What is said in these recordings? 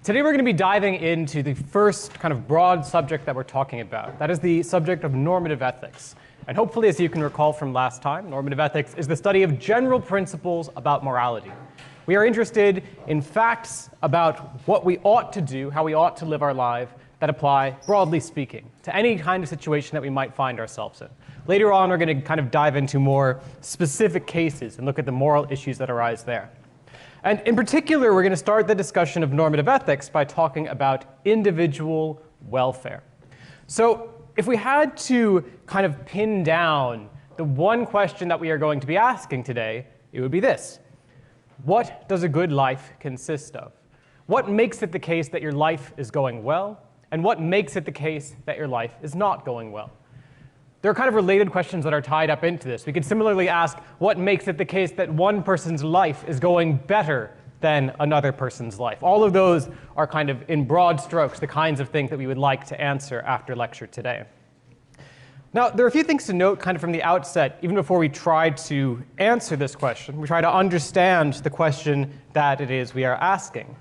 Today we're going to be diving into the first kind of broad subject that we're talking about. That is the subject of normative ethics. And hopefully, as you can recall from last time, normative ethics is the study of general principles about morality. We are interested in facts about what we ought to do, how we ought to live our life, that apply, broadly speaking, to any kind of situation that we might find ourselves in. Later on, we're going to kind of dive into more specific cases and look at the moral issues that arise there. And in particular, we're going to start the discussion of normative ethics by talking about individual welfare. So if we had to kind of pin down the one question that we are going to be asking today, it would be this. What does a good life consist of? What makes it the case that your life is going well? And what makes it the case that your life is not going well? There are kind of related questions that are tied up into this. We could similarly ask, what makes it the case that one person's life is going better than another person's life? All of those are kind of, in broad strokes, the kinds of things that we would like to answer after lecture today. Now, there are a few things to note kind of from the outset, even before we try to answer this question. We try to understand the question that it is we are asking.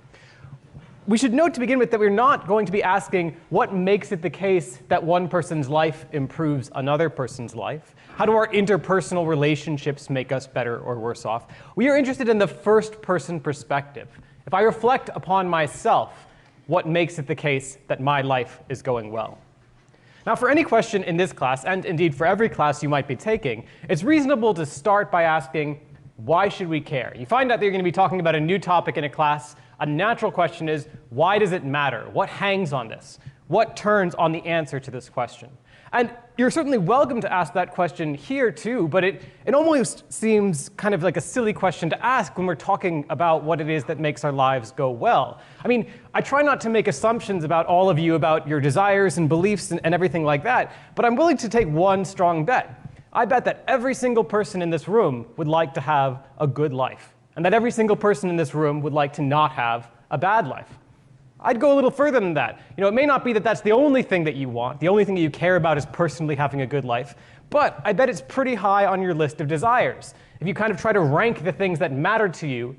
We should note to begin with that we're not going to be asking what makes it the case that one person's life improves another person's life. How do our interpersonal relationships make us better or worse off? We are interested in the first-person perspective. If I reflect upon myself, what makes it the case that my life is going well? Now, for any question in this class, and indeed for every class you might be taking, it's reasonable to start by asking, why should we care? You find out that you're going to be talking about a new topic in a class. A natural question is, why does it matter? What hangs on this? What turns on the answer to this question? And you're certainly welcome to ask that question here too, but it almost seems kind of like a silly question to ask when we're talking about what it is that makes our lives go well. I mean, I try not to make assumptions about all of you, about your desires and beliefs and everything like that, but I'm willing to take one strong bet. I bet that every single person in this room would like to have a good life, and that every single person in this room would like to not have a bad life. I'd go a little further than that. You know, it may not be that that's the only thing that you want, the only thing that you care about is personally having a good life, but I bet it's pretty high on your list of desires. If you kind of try to rank the things that matter to you,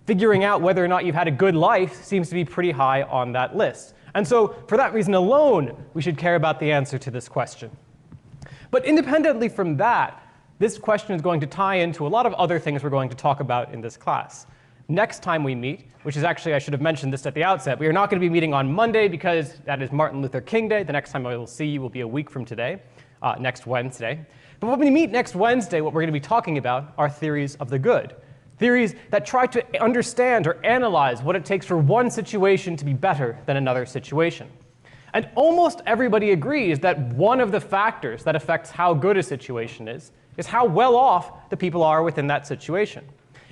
figuring out whether or not you've had a good life seems to be pretty high on that list. And so, for that reason alone, we should care about the answer to this question. But independently from that, this question is going to tie into a lot of other things we're going to talk about in this class. Next time we meet, which is actually, I should have mentioned this at the outset, we are not going to be meeting on Monday because that is Martin Luther King Day. The next time I will see you will be a week from today, next Wednesday. But when we meet next Wednesday, what we're going to be talking about are theories of the good. Theories that try to understand or analyze what it takes for one situation to be better than another situation. And almost everybody agrees that one of the factors that affects how good a situation is how well off the people are within that situation.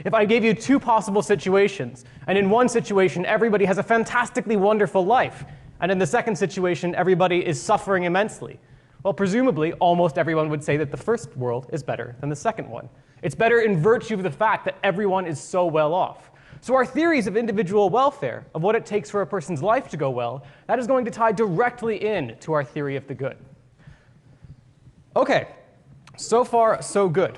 If I gave you two possible situations, and in one situation everybody has a fantastically wonderful life, and in the second situation everybody is suffering immensely, well, presumably almost everyone would say that the first world is better than the second one. It's better in virtue of the fact that everyone is so well off. So our theories of individual welfare, of what it takes for a person's life to go well, that is going to tie directly in to our theory of the good. Okay, so far so good.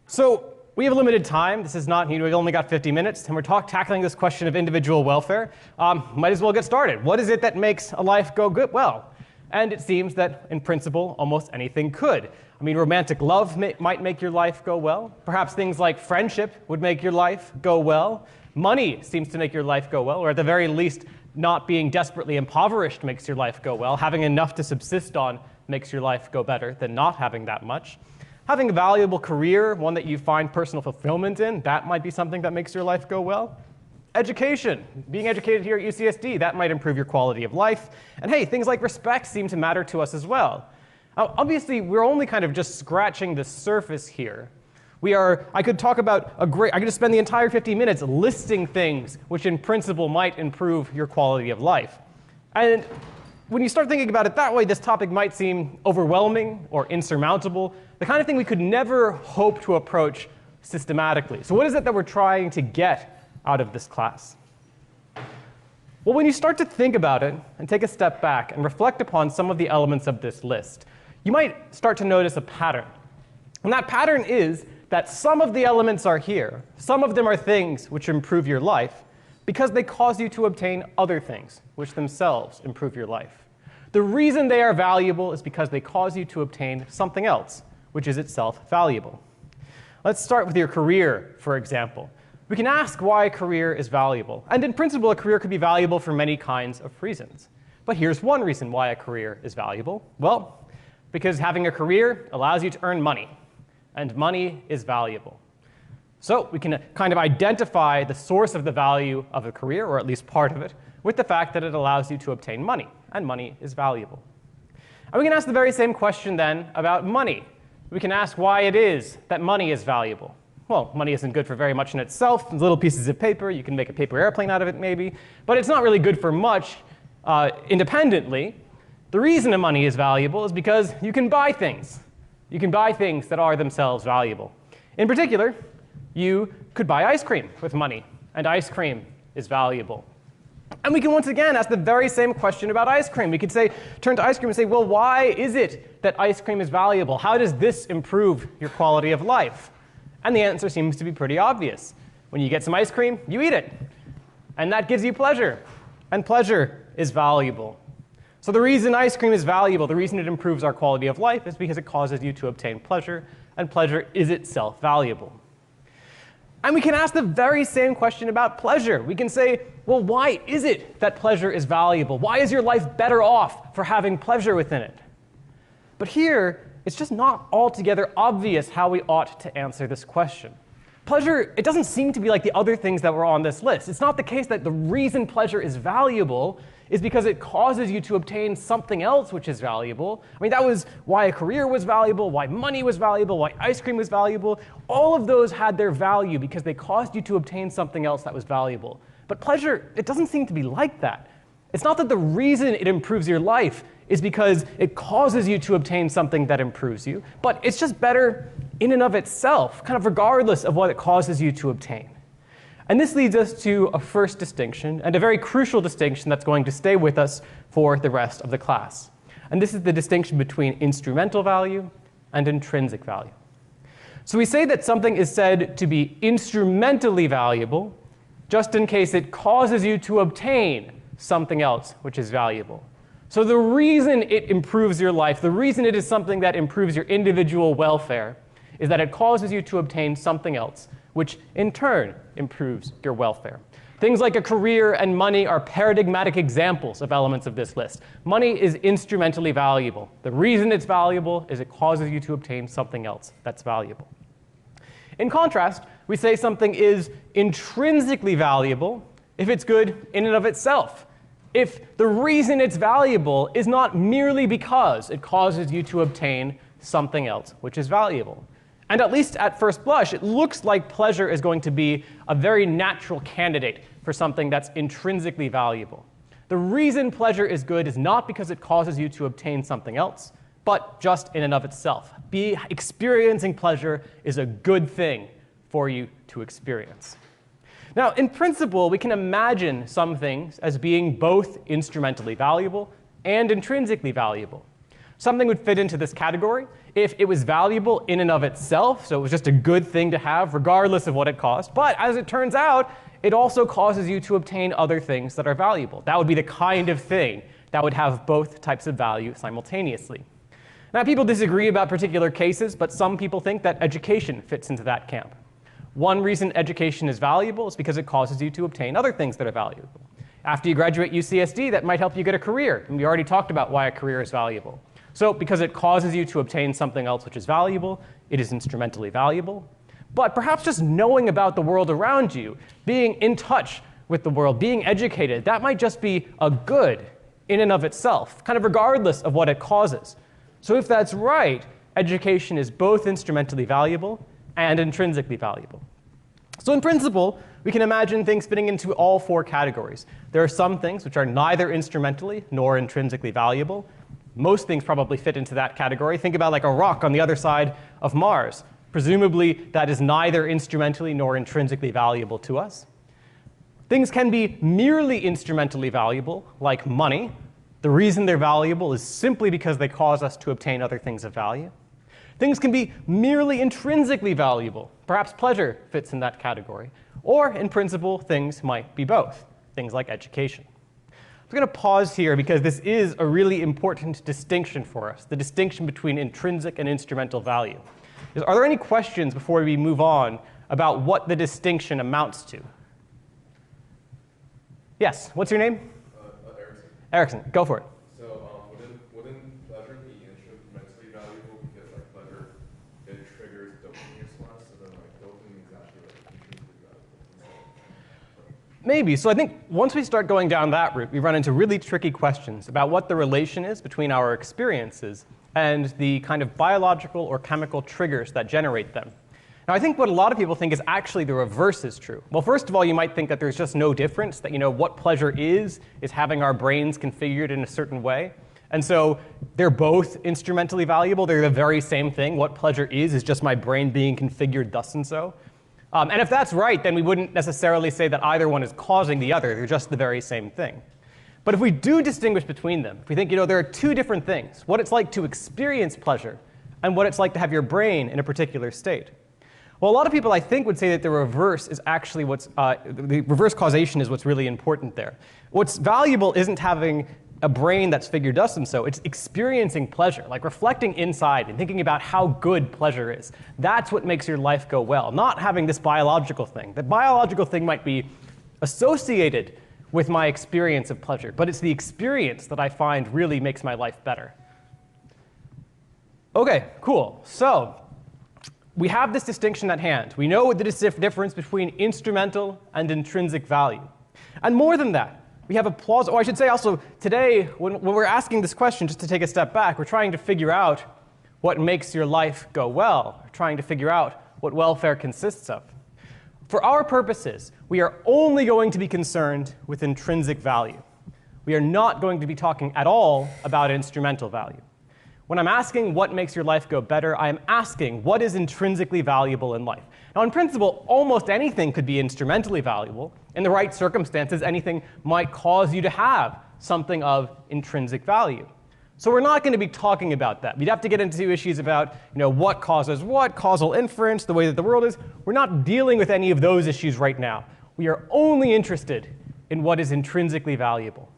So we have a limited time. This is not, we've only got 50 minutes, and we're tackling this question of individual welfare. Might as well get started. What is it that makes a life go good? Well, and it seems that in principle, almost anything could. I mean, romantic love might make your life go well. Perhaps things like friendship would make your life go well. Money seems to make your life go well, or at the very least, not being desperately impoverished makes your life go well. Having enough to subsist on makes your life go better than not having that much. Having a valuable career, one that you find personal fulfillment in, that might be something that makes your life go well. Education, being educated here at UCSD, that might improve your quality of life. And hey, things like respect seem to matter to us as well. Obviously, we're only kind of just scratching the surface here. I could talk about I could just spend the entire 50 minutes listing things which in principle might improve your quality of life. And when you start thinking about it that way, this topic might seem overwhelming or insurmountable, the kind of thing we could never hope to approach systematically. So what is it that we're trying to get out of this class? Well, when you start to think about it and take a step back and reflect upon some of the elements of this list, you might start to notice a pattern. And that pattern is that some of the elements are here, some of them are things which improve your life, Because they cause you to obtain other things, which themselves improve your life. The reason they are valuable is because they cause you to obtain something else, which is itself valuable. Let's start with your career, for example. We can ask why a career is valuable. And in principle, a career could be valuable for many kinds of reasons. But here's one reason why a career is valuable. Well, because having a career allows you to earn money. And money is valuable. So we can kind of identify the source of the value of a career, or at least part of it, with the fact that it allows you to obtain money. And money is valuable. And we can ask the very same question then about money. We can ask why it is that money is valuable. Well, money isn't good for very much in itself. Little pieces of paper, you can make a paper airplane out of it maybe. But it's not really good for much independently. The reason that money is valuable is because you can buy things. You can buy things that are themselves valuable. In particular, you could buy ice cream with money, and ice cream is valuable. And we can once again ask the very same question about ice cream. We could turn to ice cream and say, well, why is it that ice cream is valuable? How does this improve your quality of life? And the answer seems to be pretty obvious. When you get some ice cream, you eat it. And that gives you pleasure. And pleasure is valuable. So the reason ice cream is valuable, the reason it improves our quality of life, is because it causes you to obtain pleasure, and pleasure is itself valuable. And we can ask the very same question about pleasure. We can say, well, why is it that pleasure is valuable? Why is your life better off for having pleasure within it? But here, it's just not altogether obvious how we ought to answer this question. Pleasure, it doesn't seem to be like the other things that were on this list. It's not the case that the reason pleasure is valuable is because it causes you to obtain something else which is valuable. I mean, that was why a career was valuable, why money was valuable, why ice cream was valuable. All of those had their value because they caused you to obtain something else that was valuable. But pleasure, it doesn't seem to be like that. It's not that the reason it improves your life is because it causes you to obtain something that improves you, but it's just better in and of itself, kind of regardless of what it causes you to obtain. And this leads us to a first distinction, and a very crucial distinction that's going to stay with us for the rest of the class. And this is the distinction between instrumental value and intrinsic value. So we say that something is said to be instrumentally valuable just in case it causes you to obtain something else which is valuable. So the reason it improves your life, the reason it is something that improves your individual welfare, is that it causes you to obtain something else, which in turn improves your welfare. Things like a career and money are paradigmatic examples of elements of this list. Money is instrumentally valuable. The reason it's valuable is it causes you to obtain something else that's valuable. In contrast, we say something is intrinsically valuable if it's good in and of itself. If the reason it's valuable is not merely because it causes you to obtain something else which is valuable. And at least at first blush, it looks like pleasure is going to be a very natural candidate for something that's intrinsically valuable. The reason pleasure is good is not because it causes you to obtain something else, but just in and of itself. Experiencing pleasure is a good thing for you to experience. Now, in principle, we can imagine some things as being both instrumentally valuable and intrinsically valuable. Something would fit into this category if it was valuable in and of itself, so it was just a good thing to have regardless of what it cost. But as it turns out, it also causes you to obtain other things that are valuable. That would be the kind of thing that would have both types of value simultaneously. Now, people disagree about particular cases, but some people think that education fits into that camp. One reason education is valuable is because it causes you to obtain other things that are valuable. After you graduate UCSD, that might help you get a career, and we already talked about why a career is valuable. So because it causes you to obtain something else which is valuable, it is instrumentally valuable. But perhaps just knowing about the world around you, being in touch with the world, being educated, that might just be a good in and of itself, kind of regardless of what it causes. So if that's right, education is both instrumentally valuable and intrinsically valuable. So in principle, we can imagine things fitting into all four categories. There are some things which are neither instrumentally nor intrinsically valuable. Most things probably fit into that category. Think about like a rock on the other side of Mars. Presumably, that is neither instrumentally nor intrinsically valuable to us. Things can be merely instrumentally valuable, like money. The reason they're valuable is simply because they cause us to obtain other things of value. Things can be merely intrinsically valuable. Perhaps pleasure fits in that category. Or, in principle, things might be both, things like education. I'm going to pause here because this is a really important distinction for us, the distinction between intrinsic and instrumental value. Are there any questions before we move on about what the distinction amounts to? Yes, what's your name? Erickson. Erickson, go for it. So wouldn't pleasure be instrumentally valuable because like pleasure, it triggers dopamine response, so then like dopamine is actually like intrinsically valuable. Maybe. So I think once we start going down that route, we run into really tricky questions about what the relation is between our experiences and the kind of biological or chemical triggers that generate them. Now, I think what a lot of people think is actually the reverse is true. Well, first of all, you might think that there's just no difference, that what pleasure is having our brains configured in a certain way. And so they're both instrumentally valuable. They're the very same thing. What pleasure is just my brain being configured thus and so. And if that's right, then we wouldn't necessarily say that either one is causing the other. They're just the very same thing. But if we do distinguish between them, if we think there are two different things, what it's like to experience pleasure and what it's like to have your brain in a particular state. Well, a lot of people, I think, would say that the reverse is actually the reverse causation is what's really important there. What's valuable isn't having a brain that's figured thus and so. It's experiencing pleasure, like reflecting inside and thinking about how good pleasure is. That's what makes your life go well, not having this biological thing. The biological thing might be associated with my experience of pleasure, but it's the experience that I find really makes my life better. Okay, cool. So we have this distinction at hand. We know the difference between instrumental and intrinsic value. And more than that, we have a plausible, I should say also, today, when we're asking this question, just to take a step back, we're trying to figure out what makes your life go well. We're trying to figure out what welfare consists of. For our purposes, we are only going to be concerned with intrinsic value. We are not going to be talking at all about instrumental value. When I'm asking what makes your life go better, I am asking what is intrinsically valuable in life. Now, in principle, almost anything could be instrumentally valuable. In the right circumstances, anything might cause you to have something of intrinsic value. So we're not going to be talking about that. We'd have to get into issues about what causes what, causal inference, the way that the world is. We're not dealing with any of those issues right now. We are only interested in what is intrinsically valuable.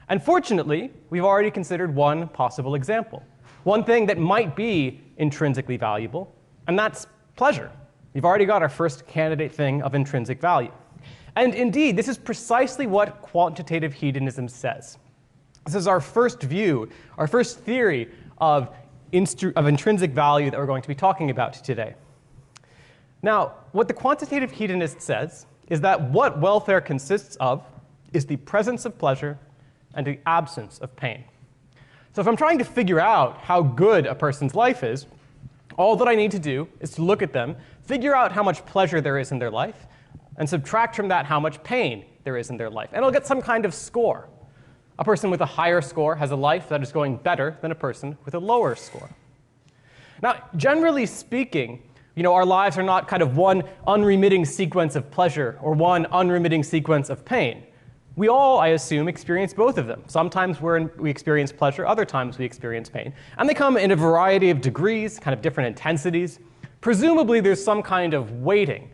And fortunately, we've already considered one possible example, one thing that might be intrinsically valuable, and that's pleasure. We've already got our first candidate thing of intrinsic value. And indeed, this is precisely what quantitative hedonism says. This is our first view, our first theory of intrinsic value that we're going to be talking about today. Now, what the quantitative hedonist says is that what welfare consists of is the presence of pleasure and the absence of pain. So if I'm trying to figure out how good a person's life is, all that I need to do is to look at them, figure out how much pleasure there is in their life, and subtract from that how much pain there is in their life. And I'll get some kind of score. A person with a higher score has a life that is going better than a person with a lower score. Now, generally speaking, our lives are not kind of one unremitting sequence of pleasure or one unremitting sequence of pain. We all, I assume, experience both of them. Sometimes we experience pleasure, other times we experience pain. And they come in a variety of degrees, kind of different intensities. Presumably there's some kind of weighting,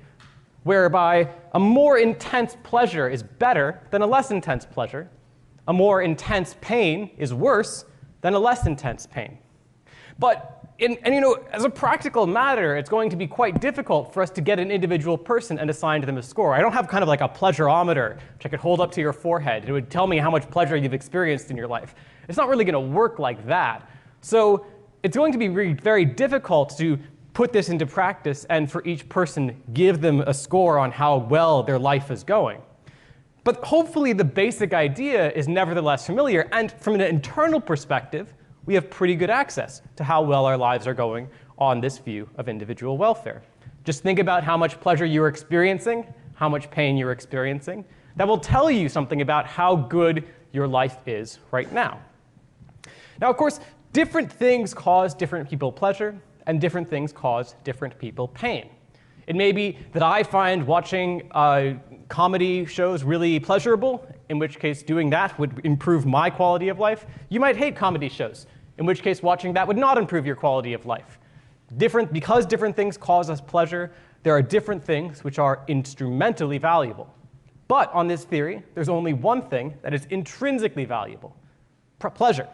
whereby a more intense pleasure is better than a less intense pleasure. A more intense pain is worse than a less intense pain. But as a practical matter, it's going to be quite difficult for us to get an individual person and assign to them a score. I don't have kind of like a pleasureometer, which I could hold up to your forehead. It would tell me how much pleasure you've experienced in your life. It's not really going to work like that. So it's going to be very difficult to put this into practice and for each person give them a score on how well their life is going. But hopefully the basic idea is nevertheless familiar, and from an internal perspective, we have pretty good access to how well our lives are going on this view of individual welfare. Just think about how much pleasure you're experiencing, how much pain you're experiencing. That will tell you something about how good your life is right now. Now, of course, different things cause different people pleasure, and different things cause different people pain. It may be that I find watching comedy shows really pleasurable, in which case doing that would improve my quality of life. You might hate comedy shows, in which case watching that would not improve your quality of life. Because different things cause us pleasure, there are different things which are instrumentally valuable. But on this theory, there's only one thing that is intrinsically valuable: pleasure.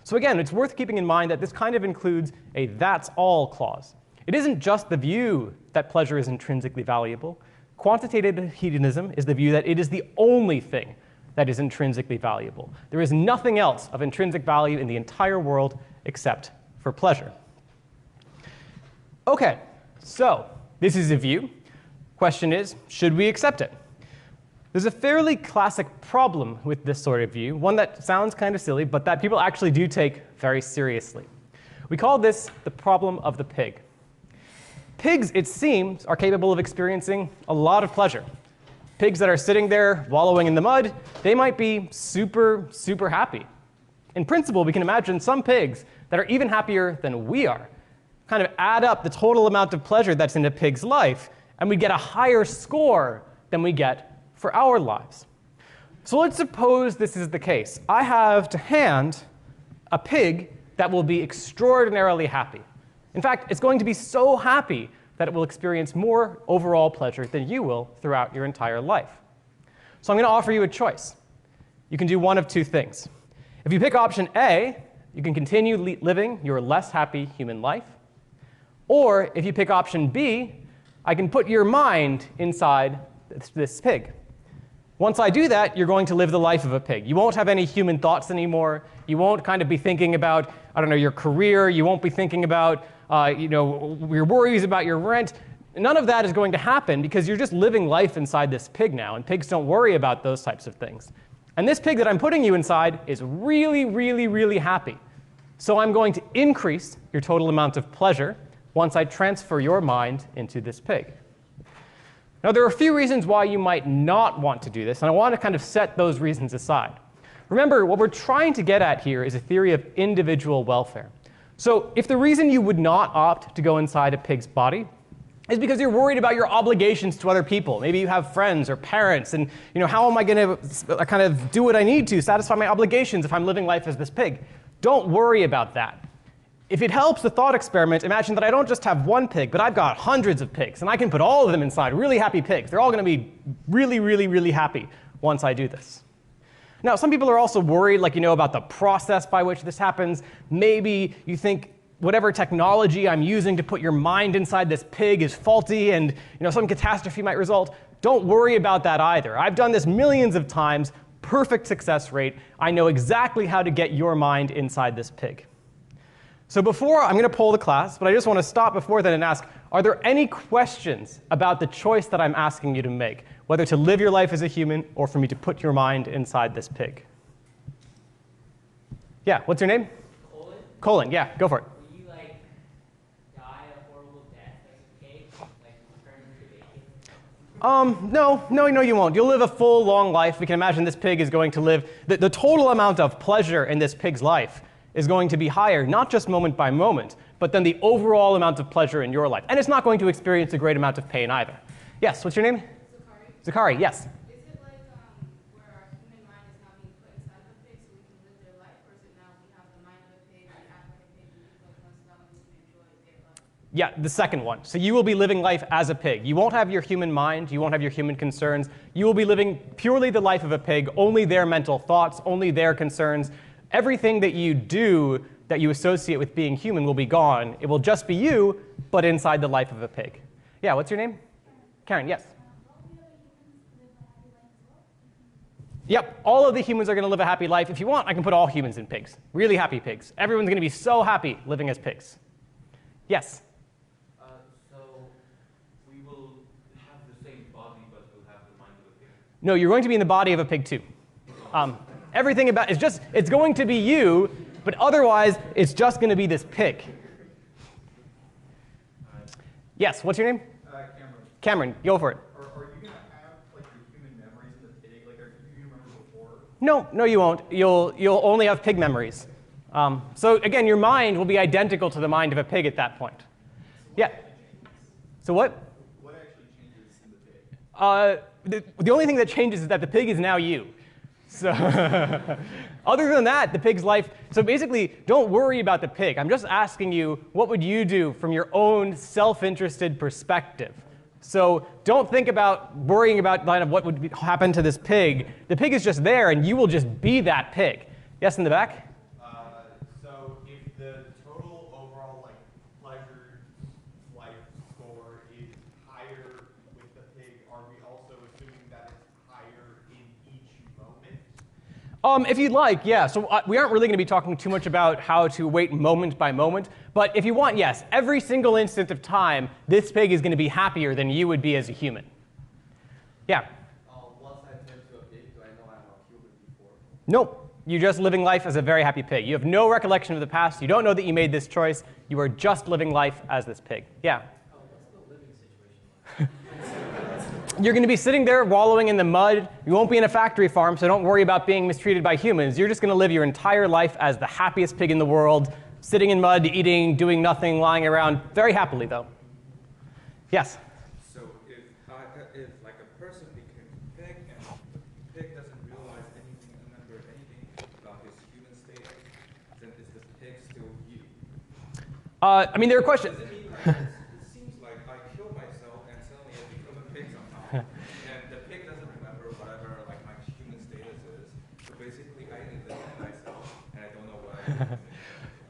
So again, it's worth keeping in mind that this kind of includes a that's all clause. It isn't just the view that pleasure is intrinsically valuable. Quantitative hedonism is the view that it is the only thing that is intrinsically valuable. There is nothing else of intrinsic value in the entire world except for pleasure. Okay, so this is a view. Question is, should we accept it? There's a fairly classic problem with this sort of view, one that sounds kind of silly, but that people actually do take very seriously. We call this the problem of the pig. Pigs, it seems, are capable of experiencing a lot of pleasure. Pigs that are sitting there wallowing in the mud, they might be super, super happy. In principle, we can imagine some pigs that are even happier than we are. Kind of add up the total amount of pleasure that's in a pig's life, and we get a higher score than we get for our lives. So let's suppose this is the case. I have to hand a pig that will be extraordinarily happy. In fact, it's going to be so happy that it will experience more overall pleasure than you will throughout your entire life. So I'm going to offer you a choice. You can do one of two things. If you pick option A, you can continue living your less happy human life. Or if you pick option B, I can put your mind inside this pig. Once I do that, you're going to live the life of a pig. You won't have any human thoughts anymore. You won't kind of be thinking about, I don't know, your career. You won't be thinking about, your worries about your rent. None of that is going to happen because you're just living life inside this pig now, and pigs don't worry about those types of things. And this pig that I'm putting you inside is really, really, really happy. So I'm going to increase your total amount of pleasure once I transfer your mind into this pig. Now, there are a few reasons why you might not want to do this, and I want to kind of set those reasons aside. Remember, what we're trying to get at here is a theory of individual welfare. So if the reason you would not opt to go inside a pig's body is because you're worried about your obligations to other people, maybe you have friends or parents, and how am I going to kind of do what I need to satisfy my obligations if I'm living life as this pig? Don't worry about that. If it helps the thought experiment, imagine that I don't just have one pig, but I've got hundreds of pigs, and I can put all of them inside, really happy pigs. They're all going to be really, really, really happy once I do this. Now, some people are also worried, about the process by which this happens. Maybe you think whatever technology I'm using to put your mind inside this pig is faulty, and some catastrophe might result. Don't worry about that either. I've done this millions of times, perfect success rate. I know exactly how to get your mind inside this pig. So I'm going to poll the class, but I just want to stop before then and ask, are there any questions about the choice that I'm asking you to make, whether to live your life as a human or for me to put your mind inside this pig? Yeah, what's your name? Colin? Colin, yeah, go for it. Will you, die a horrible death as a pig? Turn into bacon? No, you won't. You'll live a full, long life. We can imagine this pig is going to live, the total amount of pleasure in this pig's life is going to be higher, not just moment by moment, but then the overall amount of pleasure in your life. And it's not going to experience a great amount of pain either. Yes, what's your name? Zakari. Zakari, yes. Is it like where our human mind is now being put inside of a pig so we can live their life, or is it now we have the mind of a pig, we act like a pig, we live like once now we can enjoy their life? Yeah, the second one. So you will be living life as a pig. You won't have your human mind. You won't have your human concerns. You will be living purely the life of a pig, only their mental thoughts, only their concerns. Everything that you do that you associate with being human will be gone. It will just be you, but inside the life of a pig. Yeah, what's your name? Karen, yes. Yep, all of the humans are going to live a happy life. If you want, I can put all humans in pigs. Really happy pigs. Everyone's going to be so happy living as pigs. Yes? So we will have the same body, but we'll have the mind of a pig. No, you're going to be in the body of a pig too. Everything about it's going to be you, but otherwise it's just going to be this pig. Yes, what's your name? Cameron, Cameron, go for it. are you going to have your human memories in the pig? Do you remember before? No, you won't. You'll only have pig memories. So again, your mind will be identical to the mind of a pig at that point. Yeah. So what? What actually changes in the pig? The only thing that changes is that the pig is now you. So other than that, the pig's life, so basically, don't worry about the pig. I'm just asking you, what would you do from your own self-interested perspective? So don't think about worrying about what would happen to this pig. The pig is just there, and you will just be that pig. Yes, in the back? So if the total overall pleasure life score is higher with the pig, are we also assuming that it's higher in each moment? If you'd like, yeah. So we aren't really going to be talking too much about how to weight moment by moment. But if you want, yes, every single instant of time, this pig is going to be happier than you would be as a human. Yeah? Once I turn to a pig, do I know I'm a human before? Nope. You're just living life as a very happy pig. You have no recollection of the past. You don't know that you made this choice. You are just living life as this pig. Yeah? Oh, what's the living situation like? You're going to be sitting there wallowing in the mud. You won't be in a factory farm, so don't worry about being mistreated by humans. You're just going to live your entire life as the happiest pig in the world, sitting in mud, eating, doing nothing, lying around, very happily, though. Yes? So if like a person became a pig and the pig doesn't realize anything, remember anything about his human status, then is the pig still you? I mean, there are questions. Does it mean like, it seems like I kill myself and suddenly I become a pig somehow, and the pig doesn't remember whatever like my human status is. So basically, I eliminate myself and I don't know what I do.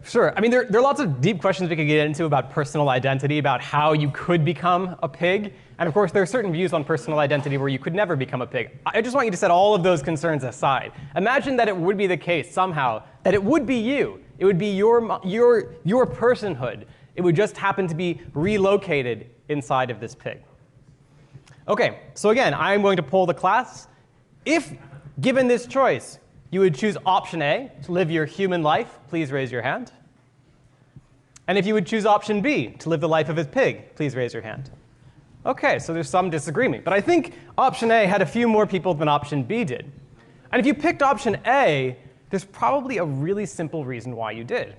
Sure. I mean, there are lots of deep questions we could get into about personal identity, about how you could become a pig. And of course, there are certain views on personal identity where you could never become a pig. I just want you to set all of those concerns aside. Imagine that it would be the case somehow that it would be you. It would be your personhood. It would just happen to be relocated inside of this pig. OK, so again, I'm going to poll the class. If given this choice, you would choose option A, to live your human life, please raise your hand. And if you would choose option B, to live the life of a pig, please raise your hand. OK, so there's some disagreement. But I think option A had a few more people than option B did. And if you picked option A, there's probably a really simple reason why you did.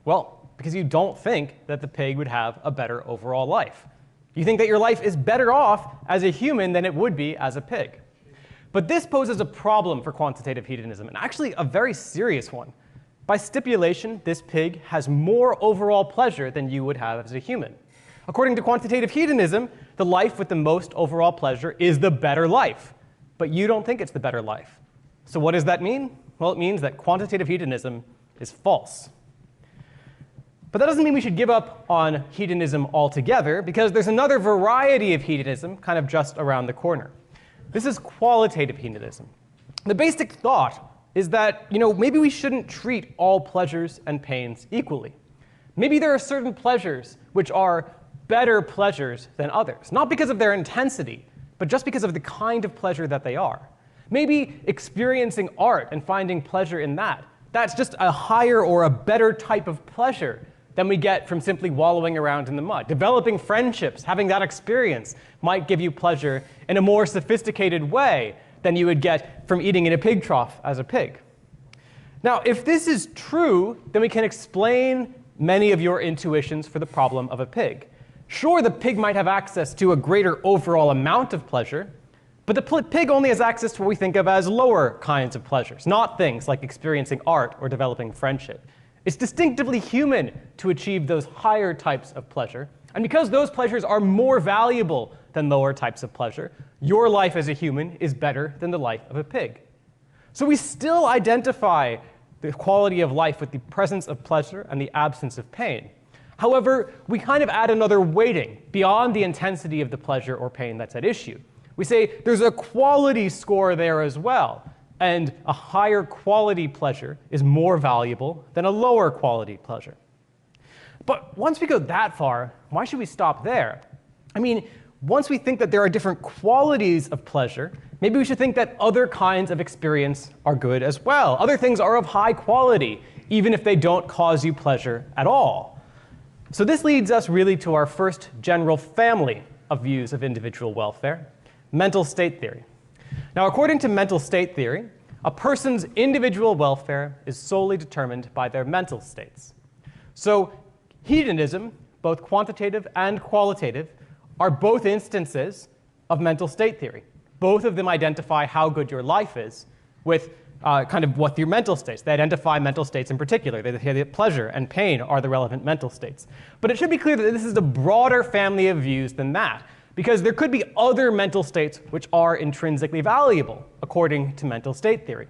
Well, because you don't think that the pig would have a better overall life. You think that your life is better off as a human than it would be as a pig. But this poses a problem for quantitative hedonism, and actually a very serious one. By stipulation, this pig has more overall pleasure than you would have as a human. According to quantitative hedonism, the life with the most overall pleasure is the better life. But you don't think it's the better life. So what does that mean? Well, it means that quantitative hedonism is false. But that doesn't mean we should give up on hedonism altogether, because there's another variety of hedonism kind of just around the corner. This is qualitative hedonism. The basic thought is that, maybe we shouldn't treat all pleasures and pains equally. Maybe there are certain pleasures which are better pleasures than others, not because of their intensity, but just because of the kind of pleasure that they are. Maybe experiencing art and finding pleasure in that, that's just a higher or a better type of pleasure than we get from simply wallowing around in the mud. Developing friendships, having that experience, might give you pleasure in a more sophisticated way than you would get from eating in a pig trough as a pig. Now, if this is true, then we can explain many of your intuitions for the problem of a pig. Sure, the pig might have access to a greater overall amount of pleasure, but the pig only has access to what we think of as lower kinds of pleasures, not things like experiencing art or developing friendship. It's distinctively human to achieve those higher types of pleasure. And because those pleasures are more valuable than lower types of pleasure, your life as a human is better than the life of a pig. So we still identify the quality of life with the presence of pleasure and the absence of pain. However, we kind of add another weighting beyond the intensity of the pleasure or pain that's at issue. We say there's a quality score there as well. And a higher quality pleasure is more valuable than a lower quality pleasure. But once we go that far, why should we stop there? I mean, once we think that there are different qualities of pleasure, maybe we should think that other kinds of experience are good as well. Other things are of high quality, even if they don't cause you pleasure at all. So this leads us really to our first general family of views of individual welfare, mental state theory. Now, according to mental state theory, a person's individual welfare is solely determined by their mental states. So hedonism, both quantitative and qualitative, are both instances of mental state theory. Both of them identify how good your life is, with kind of what your mental states. They identify mental states in particular. They say that pleasure and pain are the relevant mental states. But it should be clear that this is a broader family of views than that, because there could be other mental states which are intrinsically valuable, according to mental state theory.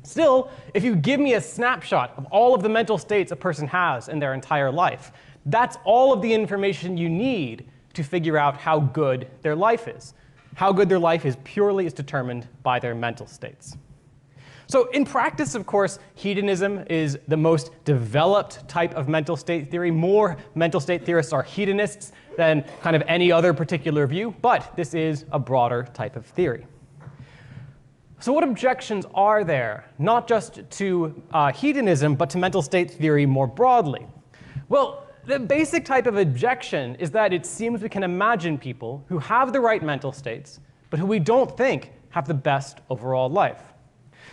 Still, if you give me a snapshot of all of the mental states a person has in their entire life, that's all of the information you need to figure out how good their life is. How good their life is purely is determined by their mental states. So in practice, of course, hedonism is the most developed type of mental state theory. More mental state theorists are hedonists than kind of any other particular view, but this is a broader type of theory. So what objections are there, not just to hedonism, but to mental state theory more broadly? Well, the basic type of objection is that it seems we can imagine people who have the right mental states, but who we don't think have the best overall life.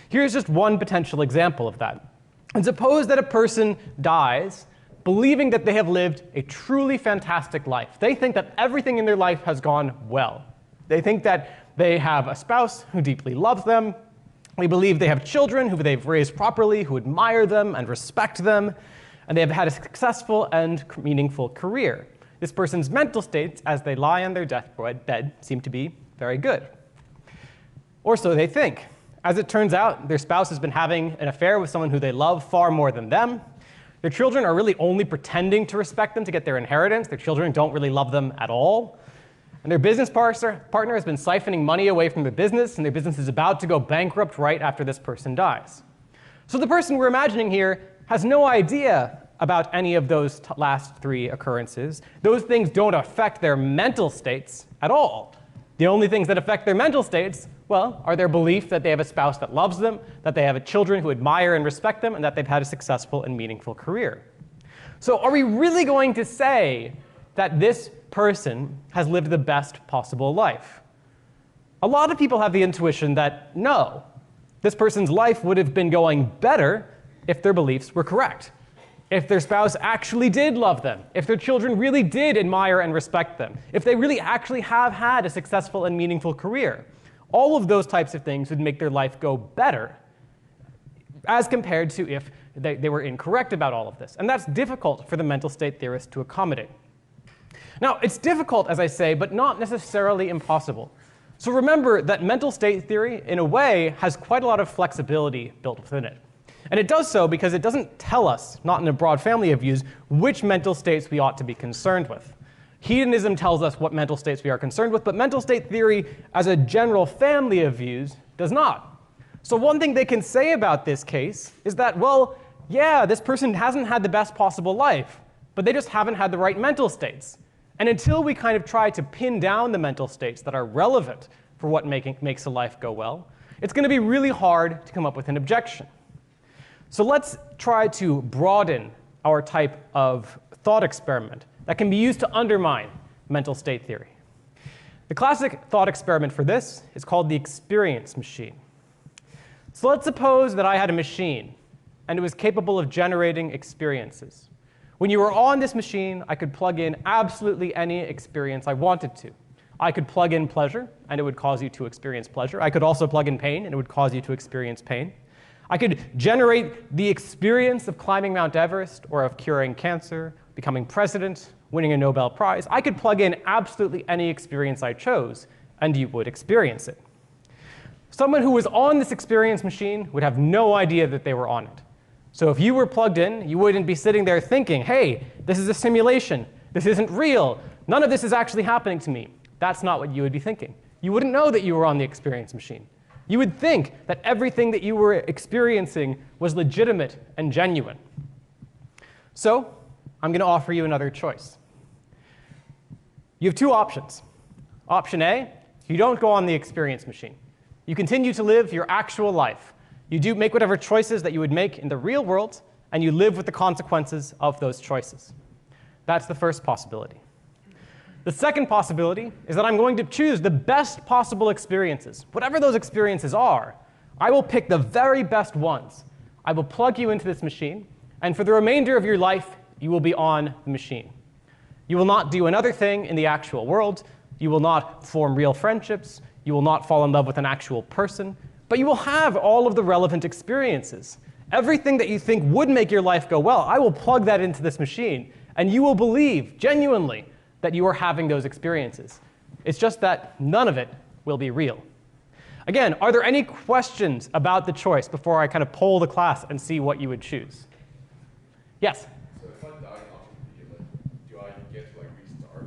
Here's just one potential example of that. And suppose that a person dies believing that they have lived a truly fantastic life. They think that everything in their life has gone well. They think that they have a spouse who deeply loves them. They believe they have children who they've raised properly, who admire them and respect them. And they have had a successful and meaningful career. This person's mental states, as they lie on their deathbed, seem to be very good. Or so they think. As it turns out, their spouse has been having an affair with someone who they love far more than them. Their children are really only pretending to respect them to get their inheritance. Their children don't really love them at all. And their business partner has been siphoning money away from their business, and their business is about to go bankrupt right after this person dies. So the person we're imagining here has no idea about any of those last three occurrences. Those things don't affect their mental states at all. The only things that affect their mental states, well, are their belief that they have a spouse that loves them, that they have children who admire and respect them, and that they've had a successful and meaningful career. So are we really going to say that this person has lived the best possible life? A lot of people have the intuition that no, this person's life would have been going better if their beliefs were correct. If their spouse actually did love them, if their children really did admire and respect them, if they really actually have had a successful and meaningful career, all of those types of things would make their life go better as compared to if they were incorrect about all of this. And that's difficult for the mental state theorists to accommodate. Now, it's difficult, as I say, but not necessarily impossible. So remember that mental state theory, in a way, has quite a lot of flexibility built within it. And it does so because it doesn't tell us, not in a broad family of views, which mental states we ought to be concerned with. Hedonism tells us what mental states we are concerned with, but mental state theory, as a general family of views, does not. So one thing they can say about this case is that, well, yeah, this person hasn't had the best possible life, but they just haven't had the right mental states. And until we kind of try to pin down the mental states that are relevant for what makes a life go well, it's going to be really hard to come up with an objection. So let's try to broaden our type of thought experiment that can be used to undermine mental state theory. The classic thought experiment for this is called the experience machine. So let's suppose that I had a machine, and it was capable of generating experiences. When you were on this machine, I could plug in absolutely any experience I wanted to. I could plug in pleasure, and it would cause you to experience pleasure. I could also plug in pain, and it would cause you to experience pain. I could generate the experience of climbing Mount Everest, or of curing cancer, becoming president, winning a Nobel Prize. I could plug in absolutely any experience I chose, and you would experience it. Someone who was on this experience machine would have no idea that they were on it. So if you were plugged in, you wouldn't be sitting there thinking, hey, this is a simulation. This isn't real. None of this is actually happening to me. That's not what you would be thinking. You wouldn't know that you were on the experience machine. You would think that everything that you were experiencing was legitimate and genuine. So I'm going to offer you another choice. You have two options. Option A, you don't go on the experience machine. You continue to live your actual life. You do make whatever choices that you would make in the real world, and you live with the consequences of those choices. That's the first possibility. The second possibility is that I'm going to choose the best possible experiences. Whatever those experiences are, I will pick the very best ones. I will plug you into this machine, and for the remainder of your life, you will be on the machine. You will not do another thing in the actual world. You will not form real friendships. You will not fall in love with an actual person. But you will have all of the relevant experiences. Everything that you think would make your life go well, I will plug that into this machine, and you will believe genuinely that you are having those experiences. It's just that none of it will be real. Again, are there any questions about the choice before I kind of poll the class and see what you would choose? Yes? So if I die in option B, like, do I get to like restart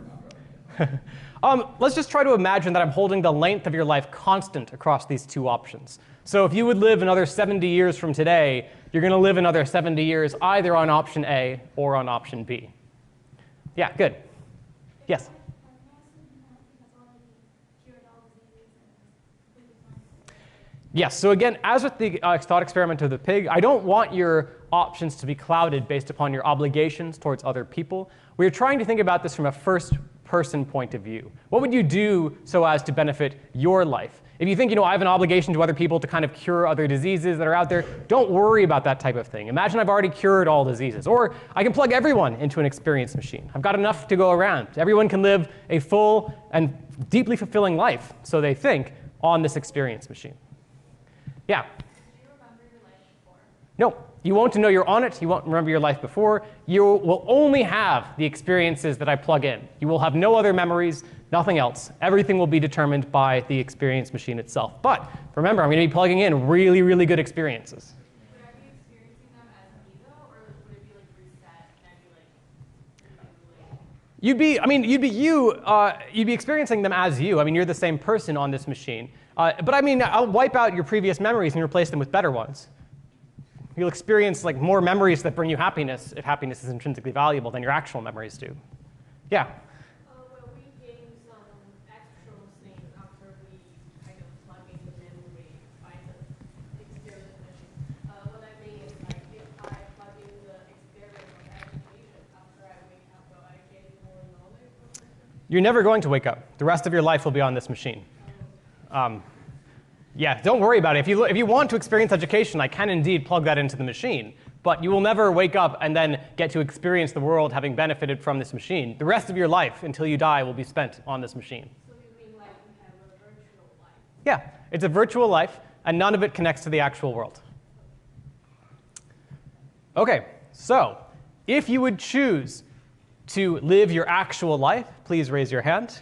after I die? Let's just try to imagine that I'm holding the length of your life constant across these two options. So if you would live another 70 years from today, you're going to live another 70 years either on option A or on option B. Yeah, good. Yes? Yes, so again, as with the thought experiment of the pig, I don't want your options to be clouded based upon your obligations towards other people. We're trying to think about this from a first-person point of view. What would you do so as to benefit your life? If you think, I have an obligation to other people to kind of cure other diseases that are out there, don't worry about that type of thing. Imagine I've already cured all diseases. Or I can plug everyone into an experience machine. I've got enough to go around. Everyone can live a full and deeply fulfilling life, so they think, on this experience machine. Yeah? Do you remember your life before? No, you won't know you're on it. You won't remember your life before. You will only have the experiences that I plug in. You will have no other memories, nothing else. Everything will be determined by the experience machine itself. But remember, I'm going to be plugging in really, really good experiences. Would I be experiencing them as me though, or would it be like reset and I'd be like, You'd be experiencing them as you. I mean, you're the same person on this machine. But I mean, I'll wipe out your previous memories and replace them with better ones. You'll experience like more memories that bring you happiness if happiness is intrinsically valuable than your actual memories do. Yeah? Will we gain some actual things after we kind of plug in the memory by the experience machine? What I mean is like if I plug in the experience of education after I wake up, will I gain more knowledge or something? You're never going to wake up. The rest of your life will be on this machine. Yeah, don't worry about it. If you want to experience education, I can indeed plug that into the machine. But you will never wake up and then get to experience the world having benefited from this machine. The rest of your life, until you die, will be spent on this machine. So you mean like we have a virtual life? Yeah, it's a virtual life, and none of it connects to the actual world. OK, so if you would choose to live your actual life, please raise your hand.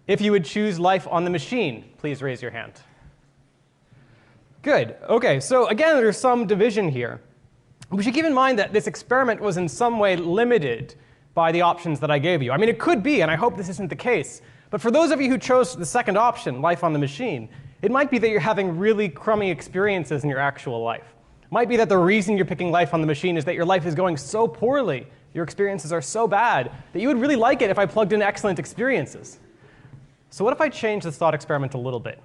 If you would choose life on the machine, please raise your hand. Good. OK, so again, there's some division here. We should keep in mind that this experiment was in some way limited by the options that I gave you. I mean, it could be, and I hope this isn't the case. But for those of you who chose the second option, life on the machine, it might be that you're having really crummy experiences in your actual life. It might be that the reason you're picking life on the machine is that your life is going so poorly, your experiences are so bad, that you would really like it if I plugged in excellent experiences. So what if I change this thought experiment a little bit?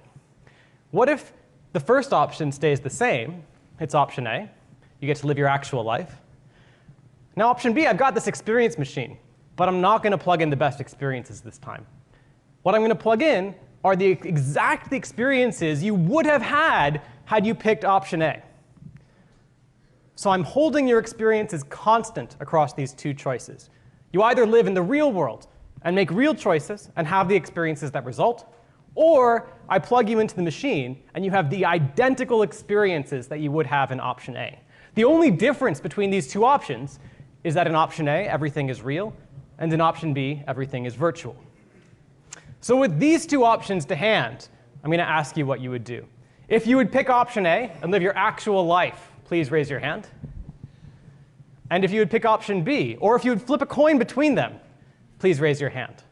What if the first option stays the same? It's option A. You get to live your actual life. Now option B, I've got this experience machine, but I'm not going to plug in the best experiences this time. What I'm going to plug in are the exact experiences you would have had you picked option A. So I'm holding your experiences constant across these two choices. You either live in the real world and make real choices and have the experiences that result, or I plug you into the machine and you have the identical experiences that you would have in option A. The only difference between these two options is that in option A, everything is real, and in option B, everything is virtual. So with these two options to hand, I'm going to ask you what you would do. If you would pick option A and live your actual life, please raise your hand. And if you would pick option B, or if you would flip a coin between them, please raise your hand.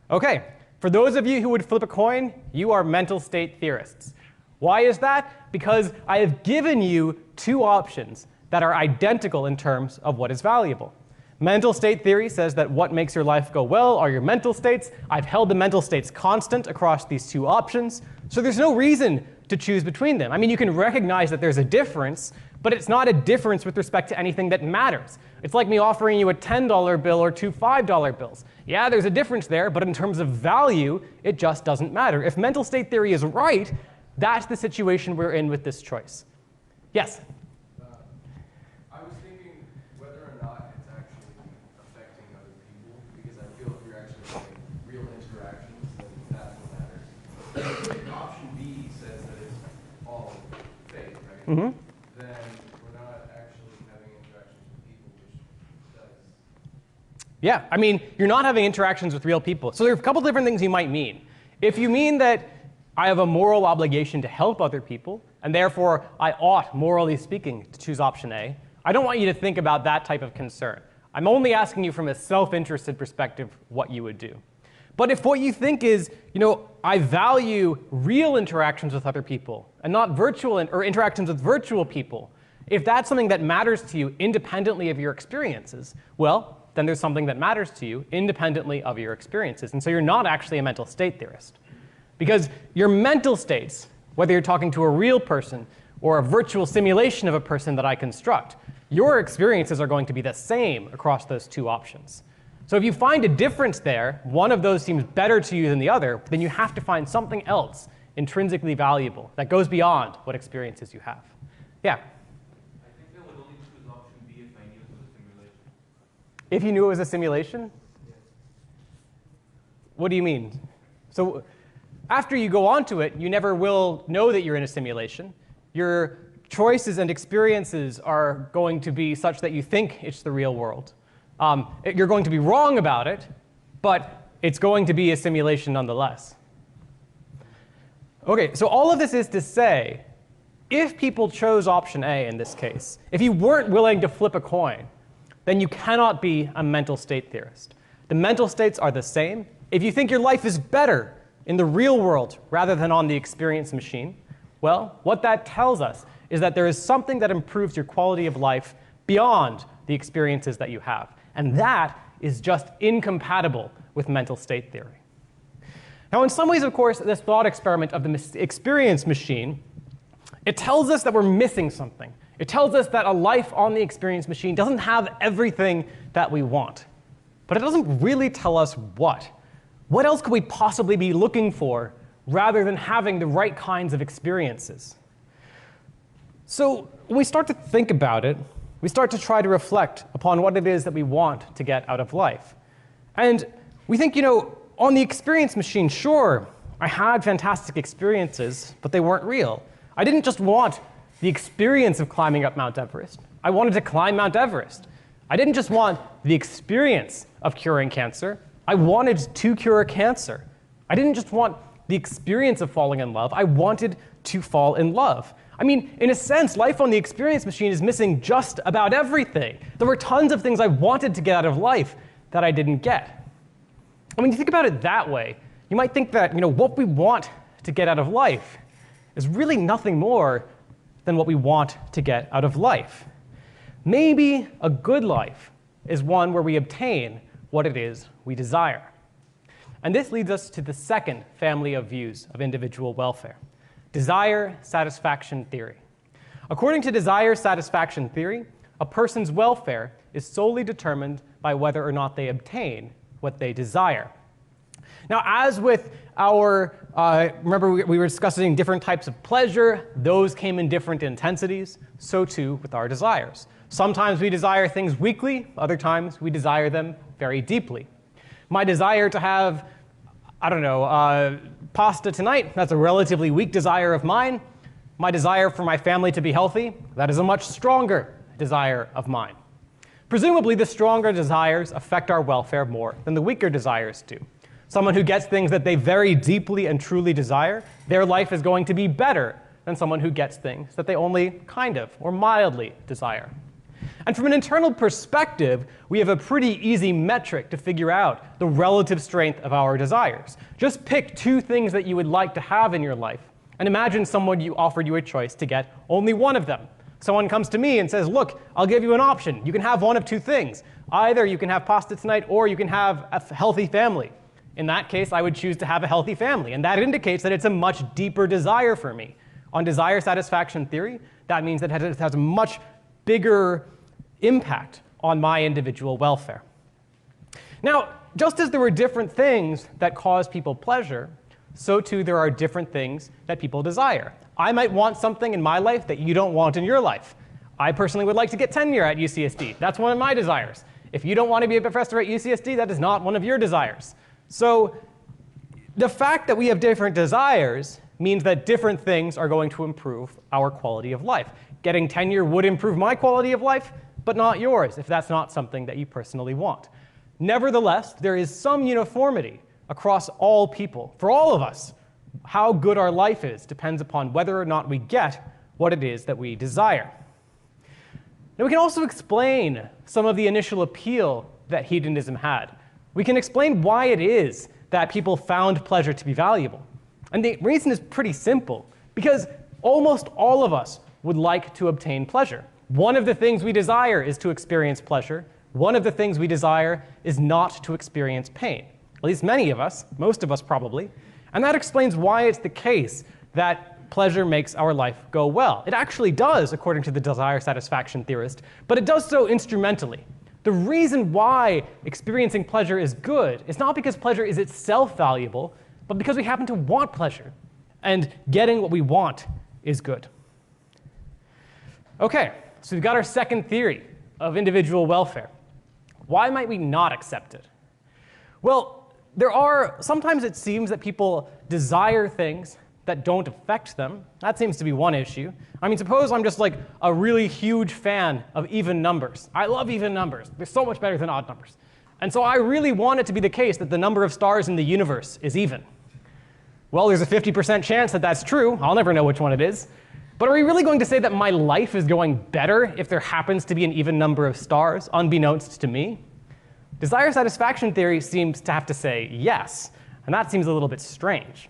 OK, for those of you who would flip a coin, you are mental state theorists. Why is that? Because I have given you two options that are identical in terms of what is valuable. Mental state theory says that what makes your life go well are your mental states. I've held the mental states constant across these two options, so there's no reason to choose between them. I mean, you can recognize that there's a difference, but it's not a difference with respect to anything that matters. It's like me offering you a $10 bill or two $5 bills. Yeah, there's a difference there, but in terms of value, it just doesn't matter. If mental state theory is right, that's the situation we're in with this choice. Yes? I was thinking whether or not it's actually affecting other people, because I feel if you're actually having real interactions, then that's what matters. if option B says that it's all fake, right? Mhm. Then we're not actually having interactions with people, which does. Yeah, I mean, you're not having interactions with real people. So there are a couple different things you might mean. If you mean that I have a moral obligation to help other people, and therefore I ought, morally speaking, to choose option A, I don't want you to think about that type of concern. I'm only asking you from a self-interested perspective what you would do. But if what you think is, I value real interactions with other people and not virtual or interactions with virtual people, if that's something that matters to you independently of your experiences, well, then there's something that matters to you independently of your experiences. And so you're not actually a mental state theorist. Because your mental states, whether you're talking to a real person or a virtual simulation of a person that I construct, your experiences are going to be the same across those two options. So if you find a difference there, one of those seems better to you than the other, then you have to find something else intrinsically valuable that goes beyond what experiences you have. Yeah? I think I would only choose option B if I knew it was a simulation. If you knew it was a simulation? Yes. What do you mean? So after you go onto it, you never will know that you're in a simulation. Your choices and experiences are going to be such that you think it's the real world. You're going to be wrong about it, but it's going to be a simulation nonetheless. Okay, so all of this is to say, if people chose option A in this case, if you weren't willing to flip a coin, then you cannot be a mental state theorist. The mental states are the same. If you think your life is better in the real world rather than on the experience machine, well, what that tells us is that there is something that improves your quality of life beyond the experiences that you have. And that is just incompatible with mental state theory. Now, in some ways, of course, this thought experiment of the experience machine, it tells us that we're missing something. It tells us that a life on the experience machine doesn't have everything that we want. But it doesn't really tell us what. What else could we possibly be looking for rather than having the right kinds of experiences? So when we start to think about it, we start to try to reflect upon what it is that we want to get out of life. And we think, on the experience machine, sure, I had fantastic experiences, but they weren't real. I didn't just want the experience of climbing up Mount Everest. I wanted to climb Mount Everest. I didn't just want the experience of curing cancer. I wanted to cure cancer. I didn't just want the experience of falling in love. I wanted to fall in love. I mean, in a sense, life on the experience machine is missing just about everything. There were tons of things I wanted to get out of life that I didn't get. And when you think about it that way, you might think that what we want to get out of life is really nothing more than what we want to get out of life. Maybe a good life is one where we obtain what it is we desire. And this leads us to the second family of views of individual welfare: desire satisfaction theory. According to desire satisfaction theory, a person's welfare is solely determined by whether or not they obtain what they desire. Now, as with our, remember we were discussing different types of pleasure, those came in different intensities, so too with our desires. Sometimes we desire things weakly, other times we desire them very deeply. My desire to have, pasta tonight, that's a relatively weak desire of mine. My desire for my family to be healthy, that is a much stronger desire of mine. Presumably, the stronger desires affect our welfare more than the weaker desires do. Someone who gets things that they very deeply and truly desire, their life is going to be better than someone who gets things that they only kind of or mildly desire. And from an internal perspective, we have a pretty easy metric to figure out the relative strength of our desires. Just pick two things that you would like to have in your life, and imagine someone offered you a choice to get only one of them. Someone comes to me and says, look, I'll give you an option. You can have one of two things. Either you can have pasta tonight, or you can have a healthy family. In that case, I would choose to have a healthy family, and that indicates that it's a much deeper desire for me. On desire satisfaction theory, that means that it has a much bigger impact on my individual welfare. Now, just as there were different things that cause people pleasure, so too there are different things that people desire. I might want something in my life that you don't want in your life. I personally would like to get tenure at UCSD. That's one of my desires. If you don't want to be a professor at UCSD, that is not one of your desires. So The fact that we have different desires means that different things are going to improve our quality of life. Getting tenure would improve my quality of life, but not yours, if that's not something that you personally want. Nevertheless, there is some uniformity across all people. For all of us, how good our life is depends upon whether or not we get what it is that we desire. Now, we can also explain some of the initial appeal that hedonism had. We can explain why it is that people found pleasure to be valuable. And the reason is pretty simple, because almost all of us would like to obtain pleasure. One of the things we desire is to experience pleasure. One of the things we desire is not to experience pain. At least many of us, most of us probably. And that explains why it's the case that pleasure makes our life go well. It actually does, according to the desire satisfaction theorist, but it does so instrumentally. The reason why experiencing pleasure is good is not because pleasure is itself valuable, but because we happen to want pleasure. And getting what we want is good. Okay, so we've got our second theory of individual welfare. Why might we not accept it? Well, sometimes it seems that people desire things that don't affect them. That seems to be one issue. I mean, suppose I'm just like a really huge fan of even numbers. I love even numbers. They're so much better than odd numbers. And so I really want it to be the case that the number of stars in the universe is even. Well, there's a 50% chance that that's true. I'll never know which one it is. But are we really going to say that my life is going better if there happens to be an even number of stars, unbeknownst to me? Desire satisfaction theory seems to have to say yes, and that seems a little bit strange.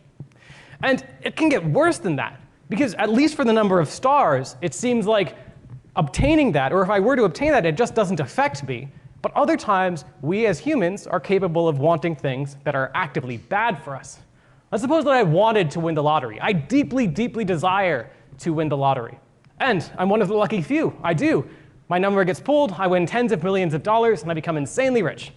And it can get worse than that, because at least for the number of stars, it seems like obtaining that, or if I were to obtain that, it just doesn't affect me. But other times, we as humans are capable of wanting things that are actively bad for us. Let's suppose that I wanted to win the lottery. I deeply, deeply desire to win the lottery. And I'm one of the lucky few. I do. My number gets pulled, I win tens of millions of dollars, and I become insanely rich.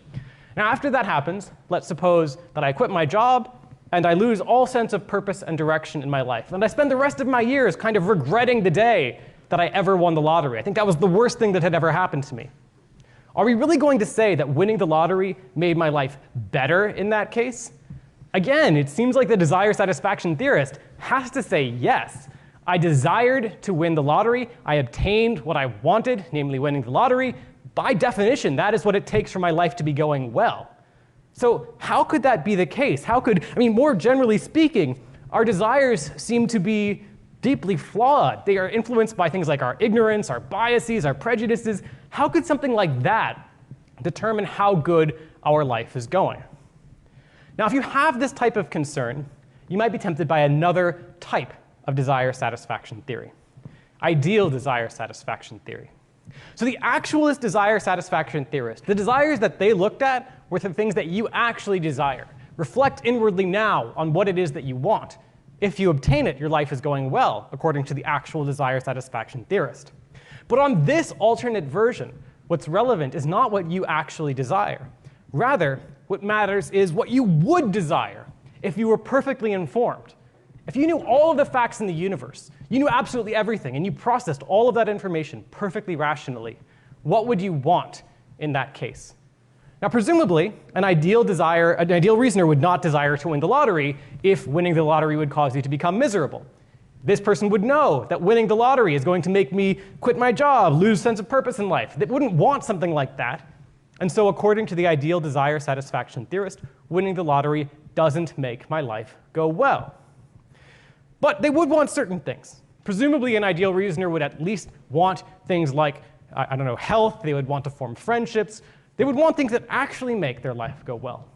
Now, after that happens, let's suppose that I quit my job, and I lose all sense of purpose and direction in my life. And I spend the rest of my years kind of regretting the day that I ever won the lottery. I think that was the worst thing that had ever happened to me. Are we really going to say that winning the lottery made my life better in that case? Again, it seems like the desire satisfaction theorist has to say yes. I desired to win the lottery. I obtained what I wanted, namely winning the lottery. By definition, that is what it takes for my life to be going well. So how could that be the case? More generally speaking, our desires seem to be deeply flawed. They are influenced by things like our ignorance, our biases, our prejudices. How could something like that determine how good our life is going? Now, if you have this type of concern, you might be tempted by another type of desire satisfaction theory, ideal desire satisfaction theory. So the actualist desire satisfaction theorists, the desires that they looked at were the things that you actually desire. Reflect inwardly now on what it is that you want. If you obtain it, your life is going well, according to the actual desire satisfaction theorist. But on this alternate version, what's relevant is not what you actually desire. Rather, what matters is what you would desire if you were perfectly informed. If you knew all of the facts in the universe, you knew absolutely everything, and you processed all of that information perfectly rationally, what would you want in that case? Now, presumably, an ideal reasoner would not desire to win the lottery if winning the lottery would cause you to become miserable. This person would know that winning the lottery is going to make me quit my job, lose sense of purpose in life. They wouldn't want something like that. And so according to the ideal desire satisfaction theorist, winning the lottery doesn't make my life go well. But they would want certain things. Presumably, an ideal reasoner would at least want things like, health. They would want to form friendships. They would want things that actually make their life go well.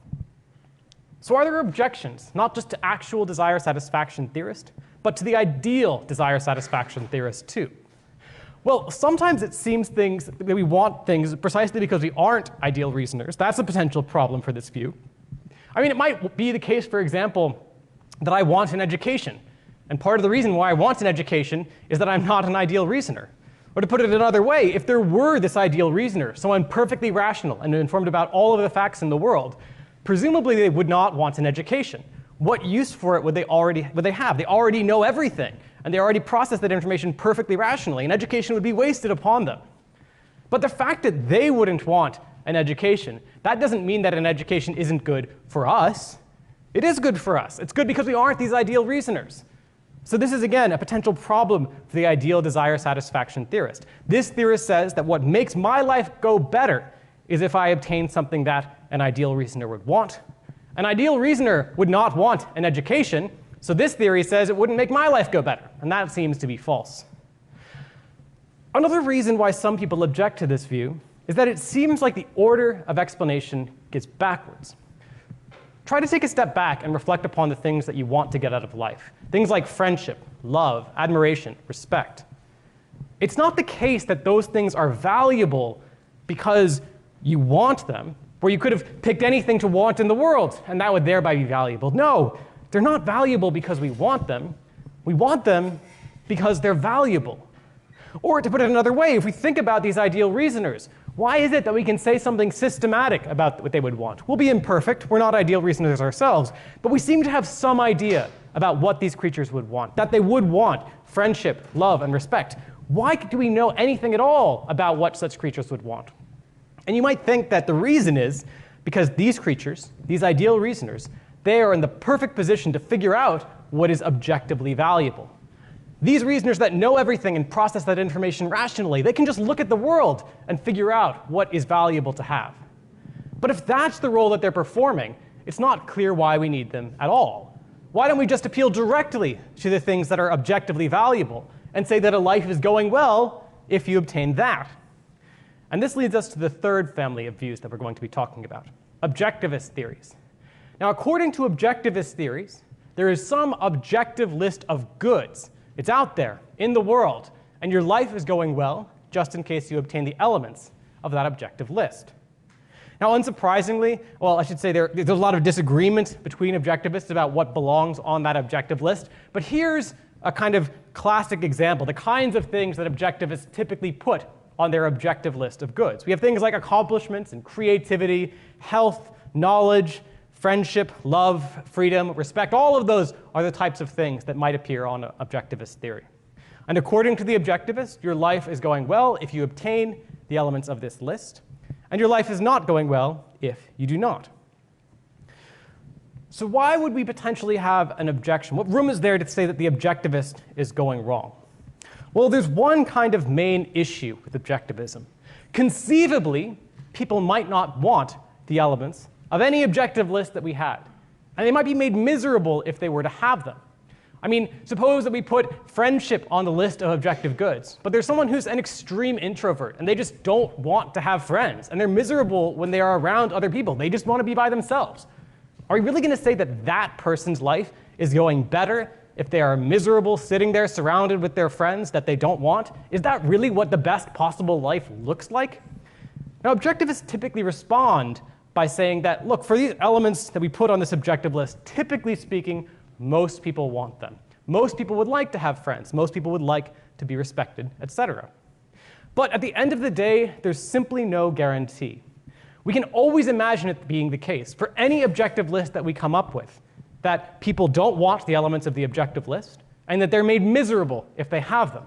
So are there objections, not just to actual desire satisfaction theorist, but to the ideal desire satisfaction theorist too? Well, sometimes it seems that we want things precisely because we aren't ideal reasoners. That's a potential problem for this view. It might be the case, for example, that I want an education. And part of the reason why I want an education is that I'm not an ideal reasoner. Or to put it another way, if there were this ideal reasoner, someone perfectly rational and informed about all of the facts in the world, presumably they would not want an education. What use for it would they have? They already know everything, and they already process that information perfectly rationally. An education would be wasted upon them. But the fact that they wouldn't want an education, that doesn't mean that an education isn't good for us. It is good for us. It's good because we aren't these ideal reasoners. So this is, again, a potential problem for the ideal desire satisfaction theorist. This theorist says that what makes my life go better is if I obtain something that an ideal reasoner would want. An ideal reasoner would not want an education, so this theory says it wouldn't make my life go better, and that seems to be false. Another reason why some people object to this view is that it seems like the order of explanation gets backwards. Try to take a step back and reflect upon the things that you want to get out of life. Things like friendship, love, admiration, respect. It's not the case that those things are valuable because you want them, where you could have picked anything to want in the world, and that would thereby be valuable. No, they're not valuable because we want them. We want them because they're valuable. Or to put it another way, if we think about these ideal reasoners, why is it that we can say something systematic about what they would want? We'll be imperfect. We're not ideal reasoners ourselves. But we seem to have some idea about what these creatures would want, that they would want friendship, love, and respect. Why do we know anything at all about what such creatures would want? And you might think that the reason is because these creatures, these ideal reasoners, they are in the perfect position to figure out what is objectively valuable. These reasoners that know everything and process that information rationally, they can just look at the world and figure out what is valuable to have. But if that's the role that they're performing, it's not clear why we need them at all. Why don't we just appeal directly to the things that are objectively valuable and say that a life is going well if you obtain that? And this leads us to the third family of views that we're going to be talking about, objectivist theories. Now, according to objectivist theories, there is some objective list of goods. It's out there in the world, and your life is going well just in case you obtain the elements of that objective list. Now, unsurprisingly, well, I should say there's a lot of disagreement between objectivists about what belongs on that objective list, but here's a kind of classic example, the kinds of things that objectivists typically put on their objective list of goods. We have things like accomplishments and creativity, health, knowledge, friendship, love, freedom, respect. All of those are the types of things that might appear on an objectivist theory. And according to the objectivist, your life is going well if you obtain the elements of this list, and your life is not going well if you do not. So why would we potentially have an objection? What room is there to say that the objectivist is going wrong? Well, there's one kind of main issue with objectivism. Conceivably, people might not want the elements of any objective list that we had. And they might be made miserable if they were to have them. I mean, suppose that we put friendship on the list of objective goods, but there's someone who's an extreme introvert, and they just don't want to have friends, and they're miserable when they are around other people. They just want to be by themselves. Are we really going to say that that person's life is going better if they are miserable sitting there surrounded with their friends that they don't want? Is that really what the best possible life looks like? Now, objectivists typically respond by saying that, look, for these elements that we put on this objective list, typically speaking, most people want them. Most people would like to have friends. Most people would like to be respected, etc. But at the end of the day, there's simply no guarantee. We can always imagine it being the case for any objective list that we come up with, that people don't want the elements of the objective list, and that they're made miserable if they have them.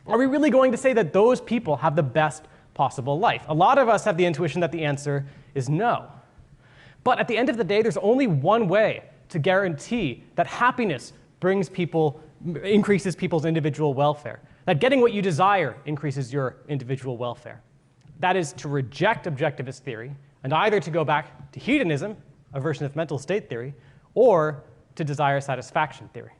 Are we really going to say that those people have the best possible life? A lot of us have the intuition that the answer is no. But at the end of the day, there's only one way to guarantee that happiness increases people's individual welfare, that getting what you desire increases your individual welfare. That is to reject objectivist theory and either to go back to hedonism, a version of mental state theory, or to desire satisfaction theory.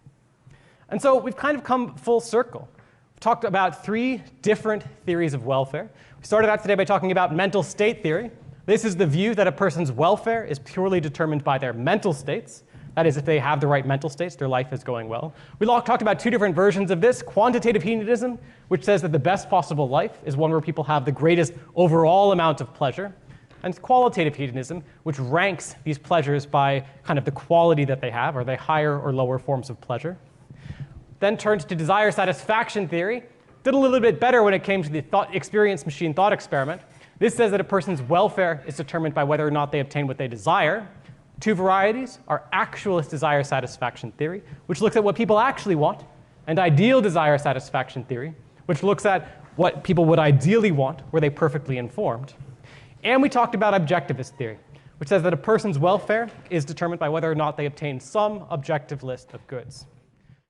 And so we've kind of come full circle. We've talked about three different theories of welfare. We started out today by talking about mental state theory. This is the view that a person's welfare is purely determined by their mental states. That is, if they have the right mental states, their life is going well. We talked about two different versions of this. Quantitative hedonism, which says that the best possible life is one where people have the greatest overall amount of pleasure. And qualitative hedonism, which ranks these pleasures by kind of the quality that they have. Are they higher or lower forms of pleasure? Then turned to desire satisfaction theory. Did a little bit better when it came to the experience machine thought experiment. This says that a person's welfare is determined by whether or not they obtain what they desire. Two varieties are actualist desire satisfaction theory, which looks at what people actually want, and ideal desire satisfaction theory, which looks at what people would ideally want, were they perfectly informed. And we talked about objectivist theory, which says that a person's welfare is determined by whether or not they obtain some objective list of goods.